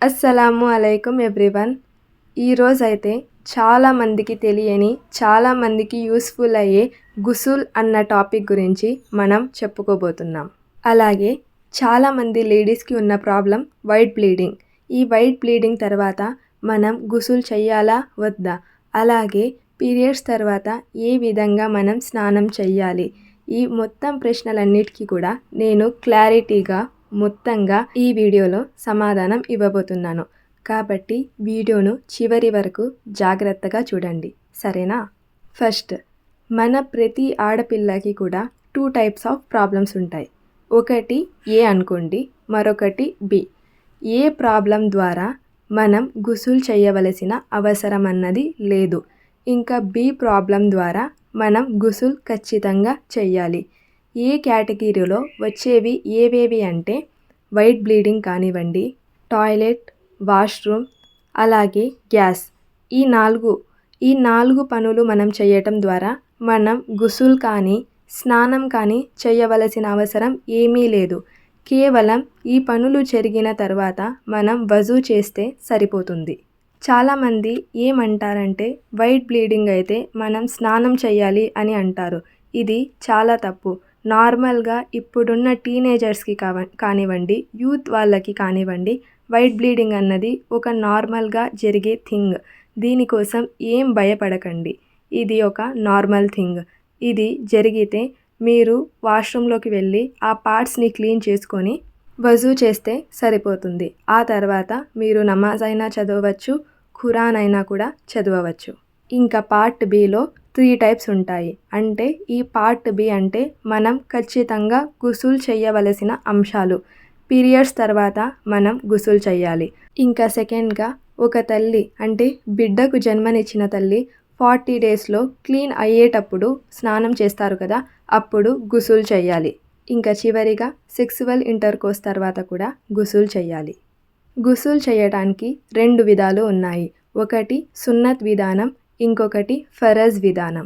అస్సలాము అలైకుం ఎవ్రీవన్. ఈరోజైతే చాలామందికి తెలియని, చాలామందికి యూస్ఫుల్ అయ్యే గుసుల్ అన్న టాపిక్ గురించి మనం చెప్పుకోబోతున్నాం. అలాగే చాలామంది లేడీస్కి ఉన్న ప్రాబ్లం వైట్ బ్లీడింగ్. ఈ వైట్ బ్లీడింగ్ తర్వాత మనం గుసుల్ చెయ్యాలా వద్దా, అలాగే పీరియడ్స్ తర్వాత ఏ విధంగా మనం స్నానం చెయ్యాలి, ఈ మొత్తం ప్రశ్నలన్నిటికీ కూడా నేను క్లారిటీగా మొత్తంగా ఈ వీడియోలో సమాధానం ఇవ్వబోతున్నాను. కాబట్టి వీడియోను చివరి వరకు జాగ్రత్తగా చూడండి, సరేనా? ఫస్ట్, మన ప్రతి ఆడపిల్లకి కూడా 2 టైప్స్ ఆఫ్ ప్రాబ్లమ్స్ ఉంటాయి. ఒకటి ఏ అనుకోండి, మరొకటి బి. ఏ ప్రాబ్లం ద్వారా మనం గుసుల్ చేయవలసిన అవసరం అన్నది లేదు, ఇంకా బి ప్రాబ్లం ద్వారా మనం గుసుల్ ఖచ్చితంగా చెయ్యాలి. ఏ కేటగిరీలో వచ్చేవి ఏవేవి అంటే వైట్ బ్లీడింగ్ కానివ్వండి, టాయిలెట్, వాష్రూమ్, అలాగే గ్యాస్. ఈ నాలుగు పనులు మనం చేయటం ద్వారా మనం గుసుల్ కానీ స్నానం కానీ చేయవలసిన అవసరం ఏమీ లేదు. కేవలం ఈ పనులు జరిగిన తర్వాత మనం వజూ చేస్తే సరిపోతుంది. చాలామంది ఏమంటారంటే వైట్ బ్లీడింగ్ అయితే మనం స్నానం చేయాలి అని అంటారు. ఇది చాలా తప్పు. నార్మల్గా ఇప్పుడున్న టీనేజర్స్కి కానివ్వండి, యూత్ వాళ్ళకి కానివ్వండి, వైట్ బ్లీడింగ్ అన్నది ఒక నార్మల్గా జరిగే థింగ్. దీనికోసం ఏం భయపడకండి, ఇది ఒక నార్మల్ థింగ్. ఇది జరిగితే మీరు వాష్రూమ్లోకి వెళ్ళి ఆ పార్ట్స్ని క్లీన్ చేసుకొని వజూ చేస్తే సరిపోతుంది. ఆ తర్వాత మీరు నమాజ్ అయినా చదవచ్చు, ఖురాన్ అయినా కూడా చదవవచ్చు. ఇంకా పార్ట్ బిలో 3 టైప్స్ ఉంటాయి. అంటే ఈ పార్ట్ బి అంటే మనం ఖచ్చితంగా గుసుల్ చేయవలసిన అంశాలు. పీరియడ్స్ తర్వాత మనం గుసుల్ చేయాలి. ఇంకా సెకండ్గా, ఒక తల్లి అంటే బిడ్డకు జన్మనిచ్చిన తల్లి 40 డేస్లో క్లీన్ అయ్యేటప్పుడు స్నానం చేస్తారు కదా, అప్పుడు గుసుల్ చేయాలి. ఇంకా చివరిగా సెక్సువల్ ఇంటర్కోర్స్ తర్వాత కూడా గుసుల్ చేయాలి. గుసుల్ చేయడానికి 2 విధాలు ఉన్నాయి. ఒకటి సున్నత్ విధానం, ఇంకొకటి ఫరజ్ విధానం.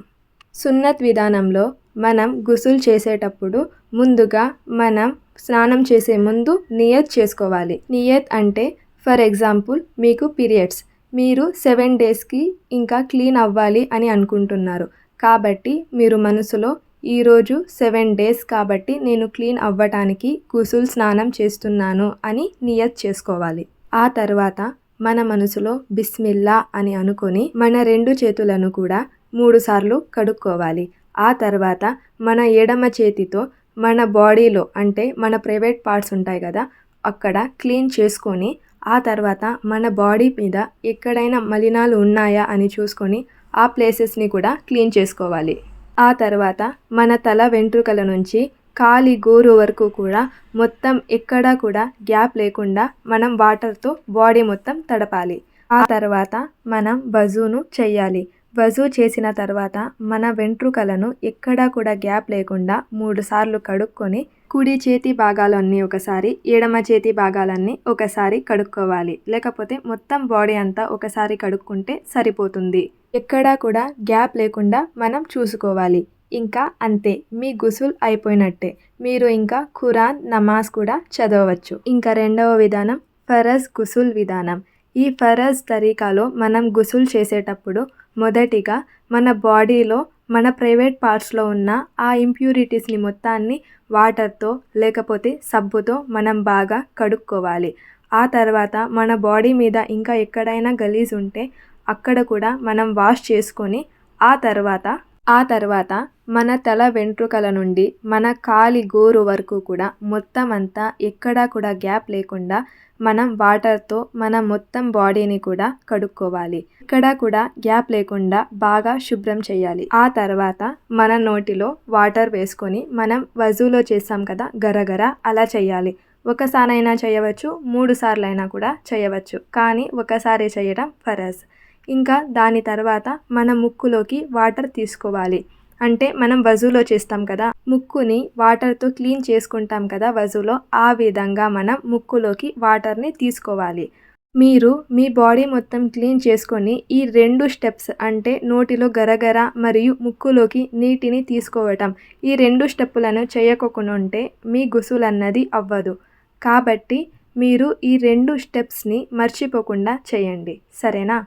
సున్నత్ విధానంలో మనం గుసుల్ చేసేటప్పుడు ముందుగా మనం స్నానం చేసే ముందు నియత్ చేసుకోవాలి. నియత్ అంటే ఫర్ ఎగ్జాంపుల్ మీకు పీరియడ్స్, మీరు 7 డేస్కి ఇంకా క్లీన్ అవ్వాలి అని అనుకుంటున్నారు. కాబట్టి మీరు మనసులో ఈరోజు 7 డేస్ కాబట్టి నేను క్లీన్ అవ్వటానికి గుసుల్ స్నానం చేస్తున్నాను అని నియత్ చేసుకోవాలి. ఆ తర్వాత మన మనసులో బిస్మిల్లా అని అనుకొని మన 2 చేతులను కూడా 3 సార్లు కడుక్కోవాలి. ఆ తర్వాత మన ఎడమ చేతితో మన బాడీలో అంటే మన ప్రైవేట్ పార్ట్స్ ఉంటాయి కదా, అక్కడ క్లీన్ చేసుకొని ఆ తర్వాత మన బాడీ మీద ఎక్కడైనా మలినాలు ఉన్నాయా అని చూసుకొని ఆ ప్లేసెస్ని కూడా క్లీన్ చేసుకోవాలి. ఆ తర్వాత మన తల వెంట్రుకల నుంచి కాలి గోరు వరకు కూడా మొత్తం ఎక్కడా కూడా గ్యాప్ లేకుండా మనం వాటర్తో బాడీ మొత్తం తడపాలి. ఆ తర్వాత మనం వజూను చెయ్యాలి. వజూ చేసిన తర్వాత మన వెంట్రుకలను ఎక్కడా కూడా గ్యాప్ లేకుండా 3 సార్లు కడుక్కొని కుడి చేతి భాగాలన్నీ ఒకసారి, ఎడమ చేతి భాగాలన్నీ ఒకసారి కడుక్కోవాలి. లేకపోతే మొత్తం బాడీ అంతా ఒకసారి కడుక్కుంటే సరిపోతుంది. ఎక్కడా కూడా గ్యాప్ లేకుండా మనం చూసుకోవాలి. ఇంకా అంతే, మీ గుసుల్ అయిపోయినట్టే. మీరు ఇంకా ఖురాన్, నమాజ్ కూడా చదవచ్చు. ఇంకా 2వ విధానం ఫరజ్ గుసుల్ విధానం. ఈ ఫరజ్ తరీకాలో మనం గుసుల్ చేసేటప్పుడు మొదటిగా మన బాడీలో మన ప్రైవేట్ పార్ట్స్లో ఉన్న ఆ ఇంప్యూరిటీస్ని మొత్తాన్ని వాటర్తో లేకపోతే సబ్బుతో మనం బాగా కడుక్కోవాలి. ఆ తర్వాత మన బాడీ మీద ఇంకా ఎక్కడైనా గలీజ్ ఉంటే అక్కడ కూడా మనం వాష్ చేసుకొని ఆ తర్వాత మన తల వెంట్రుకల నుండి మన కాలి గోరు వరకు కూడా మొత్తం అంతా ఎక్కడా కూడా గ్యాప్ లేకుండా మనం వాటర్తో మన మొత్తం బాడీని కూడా కడుక్కోవాలి. ఎక్కడా కూడా గ్యాప్ లేకుండా బాగా శుభ్రం చేయాలి. ఆ తర్వాత మన నోటిలో వాటర్ వేసుకొని మనం వజూలో చేస్తాం కదా గరగర, అలా చేయాలి. ఒకసారైనా చేయవచ్చు, 3 సార్లైనా కూడా చేయవచ్చు, కానీ ఒకసారి చేయడం ఫరజ్. ఇంకా దాని తర్వాత మన ముక్కులోకి వాటర్ తీసుకోవాలి. అంటే మనం వజూలో చేస్తాం కదా, ముక్కుని వాటర్తో క్లీన్ చేసుకుంటాం కదా వజూలో, ఆ విధంగా మనం ముక్కులోకి వాటర్ని తీసుకోవాలి. మీరు మీ బాడీ మొత్తం క్లీన్ చేసుకొని ఈ 2 స్టెప్స్ అంటే నోటిలో గరగర మరియు ముక్కులోకి నీటిని తీసుకోవటం, ఈ 2 స్టెప్పులను చేయకోకుండా ఉంటే మీ గుసుల్ అన్నది అవ్వదు. కాబట్టి మీరు ఈ 2 స్టెప్స్ని మర్చిపోకుండా చేయండి, సరేనా?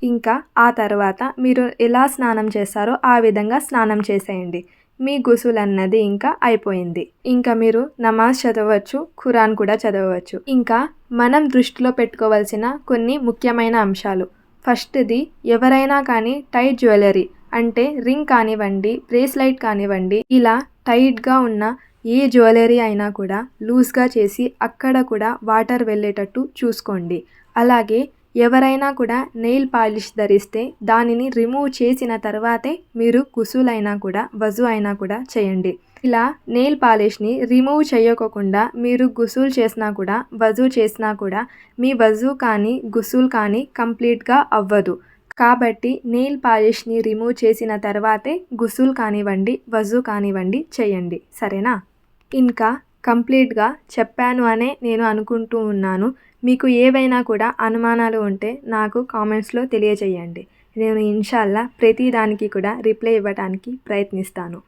ఇంకా ఆ తర్వాత మీరు ఎలా స్నానం చేస్తారో ఆ విధంగా స్నానం చేసేయండి. మీ గుసులన్నది ఇంకా అయిపోయింది. ఇంకా మీరు నమాజ్ చదవచ్చు, ఖురాన్ కూడా చదవవచ్చు. ఇంకా మనం దృష్టిలో పెట్టుకోవాల్సిన కొన్ని ముఖ్యమైన అంశాలు. ఫస్ట్‌ది, ఎవరైనా కానీ టైట్ జ్యువెలరీ అంటే రింగ్ కానివ్వండి, బ్రేస్లెట్ కానివ్వండి, ఇలా టైట్‌గా ఉన్న ఏ జ్యువెలరీ అయినా కూడా లూజ్‌గా చేసి అక్కడ కూడా వాటర్ వెళ్ళేటట్టు చూసుకోండి. అలాగే ఎవరైనా కూడా నెయిల్ పాలిష్ ధరిస్తే దానిని రిమూవ్ చేసిన తర్వాతే మీరు గుసుల్ అయినా కూడా, వజూ అయినా కూడా చేయండి. ఇలా నెయిల్ పాలిష్‌ని రిమూవ్ చేయకోకుండా మీరు గుసుల్ చేసినా కూడా, వజూ చేసినా కూడా మీ వజూ కానీ, గుసుల్ కానీ కంప్లీట్‌గా అవ్వదు. కాబట్టి నెయిల్ పాలిష్‌ని రిమూవ్ చేసిన తర్వాతే గుసుల్ కానివ్వండి, వజూ కానివ్వండి చేయండి, సరేనా? ఇంకా కంప్లీట్‌గా చెప్పాను అనే నేను అనుకుంటూ ఉన్నాను. మీకు ఏవైనా కూడా అనుమానాలు ఉంటే నాకు కామెంట్స్‌లో తెలియజేయండి. నేను ఇన్షాల్లా ప్రతి దానికి కూడా రిప్లై ఇవ్వడానికి ప్రయత్నిస్తాను.